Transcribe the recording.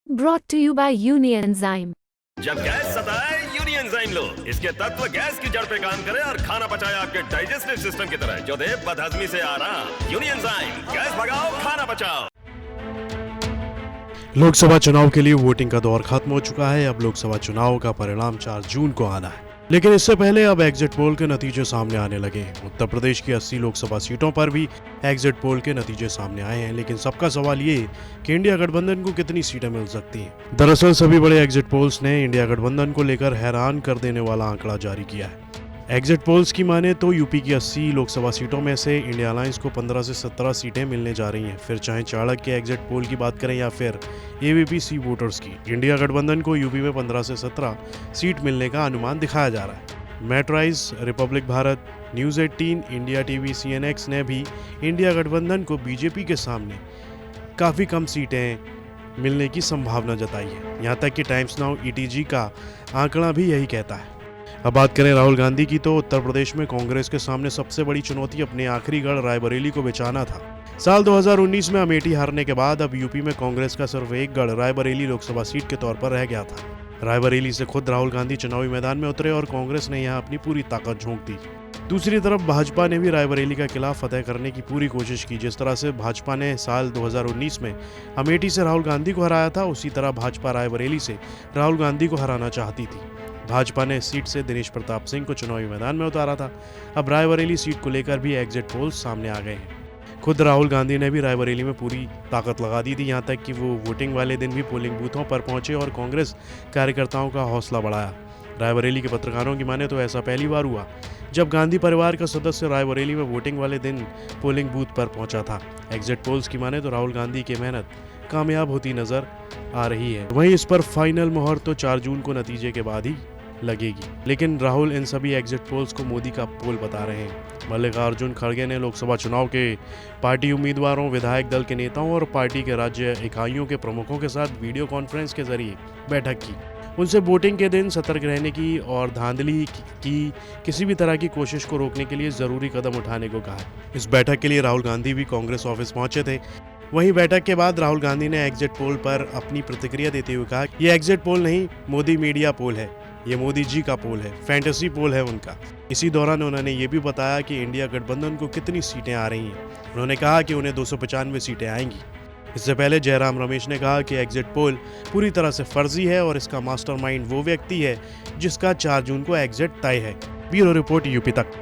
brought to you by Unienzyme। जब gas सताए यूनियनजाइम लो। इसके तत्व गैस की जड़ पे काम करे और खाना पचाए आपके डाइजेस्टिव सिस्टम की तरह, जो दे बदहजमी से आराम। यूनियनजाइम, गैस भगाओ, खाना बचाओ। लोकसभा चुनाव के लिए वोटिंग का दौर खत्म हो चुका है। अब लोकसभा चुनाव का परिणाम 4 जून को आना है, लेकिन इससे पहले अब एग्जिट पोल के नतीजे सामने आने लगे हैं। उत्तर प्रदेश की 80 लोकसभा सीटों पर भी एग्जिट पोल के नतीजे सामने आए हैं, लेकिन सबका सवाल ये कि इंडिया गठबंधन को कितनी सीटें मिल सकती हैं। दरअसल सभी बड़े एग्जिट पोल्स ने इंडिया गठबंधन को लेकर हैरान कर देने वाला आंकड़ा जारी किया है। एग्जिट पोल्स की माने तो यूपी की 80 लोकसभा सीटों में से इंडिया अलायंस को 15 से 17 सीटें मिलने जा रही हैं। फिर चाहे चाणक्य के एग्जिट पोल की बात करें या फिर एबीपी सी वोटर्स की, इंडिया गठबंधन को यूपी में 15 से 17 सीट मिलने का अनुमान दिखाया जा रहा है। Matrize, Republic Bharat, news 18, India TV, CNX ने भी इंडिया गठबंधन को बीजेपी के सामने काफ़ी कम सीटें मिलने की संभावना जताई है। यहाँ तक कि टाइम्स नाउ ETG का आंकड़ा भी यही कहता है। अब बात करें राहुल गांधी की, तो उत्तर प्रदेश में कांग्रेस के सामने सबसे बड़ी चुनौती अपने आखिरी गढ़ रायबरेली को बचाना था। साल 2019 में अमेठी हारने के बाद अब यूपी में कांग्रेस का सिर्फ एक गढ़ रायबरेली लोकसभा सीट के तौर पर रह गया था। रायबरेली से खुद राहुल गांधी चुनावी मैदान में उतरे और कांग्रेस ने यहां अपनी पूरी ताकत झोंक दी। दूसरी तरफ भाजपा ने भी रायबरेली का किला फतेह करने की पूरी कोशिश की। जिस तरह से भाजपा ने साल 2019 में अमेठी से राहुल गांधी को हराया था, उसी तरह भाजपा रायबरेली से राहुल गांधी को हराना चाहती थी। भाजपा ने इस सीट से दिनेश प्रताप सिंह को चुनावी मैदान में उतारा था। अब रायबरेली सीट को लेकर भी एग्जिट पोल्स सामने आ गए हैं। खुद राहुल गांधी ने भी रायबरेली में पूरी ताकत लगा दी थी, यहाँ तक कि वो वोटिंग वाले दिन भी पोलिंग बूथों पर पहुंचे और कांग्रेस कार्यकर्ताओं का हौसला बढ़ाया। रायबरेली के पत्रकारों की माने तो ऐसा पहली बार हुआ जब गांधी परिवार का सदस्य रायबरेली में वोटिंग वाले दिन पोलिंग बूथ पर पहुंचा था। एग्जिट पोल्स की माने तो राहुल गांधी की मेहनत कामयाब होती नजर आ रही है। वहीं इस पर फाइनल मोहर तो 4 जून को नतीजे के बाद ही लगेगी, लेकिन राहुल इन सभी एग्जिट पोल्स को मोदी का पोल बता रहे हैं। मल्लिकार्जुन खड़गे ने लोकसभा चुनाव के पार्टी उम्मीदवारों, विधायक दल के नेताओं और पार्टी के राज्य इकाइयों के प्रमुखों के साथ वीडियो कॉन्फ्रेंस के जरिए बैठक की। उनसे वोटिंग के दिन सतर्क रहने की और धांधली की किसी भी तरह की कोशिश को रोकने के लिए जरूरी कदम उठाने को कहा। इस बैठक के लिए राहुल गांधी भी कांग्रेस ऑफिस पहुंचे थे। वहीं बैठक के बाद राहुल गांधी ने एग्जिट पोल पर अपनी प्रतिक्रिया देते हुए कहा, ये एग्जिट पोल नहीं, मोदी मीडिया पोल है, ये मोदी जी का पोल है, फैंटेसी पोल है उनका। इसी दौरान उन्होंने ये भी बताया कि इंडिया गठबंधन को कितनी सीटें आ रही हैं। उन्होंने कहा कि उन्हें 295 सीटें आएंगी। इससे पहले जयराम रमेश ने कहा कि एग्जिट पोल पूरी तरह से फर्जी है और इसका मास्टरमाइंड वो व्यक्ति है जिसका 4 जून को एग्जिट तय है। ब्यूरो रिपोर्ट, यूपी तक।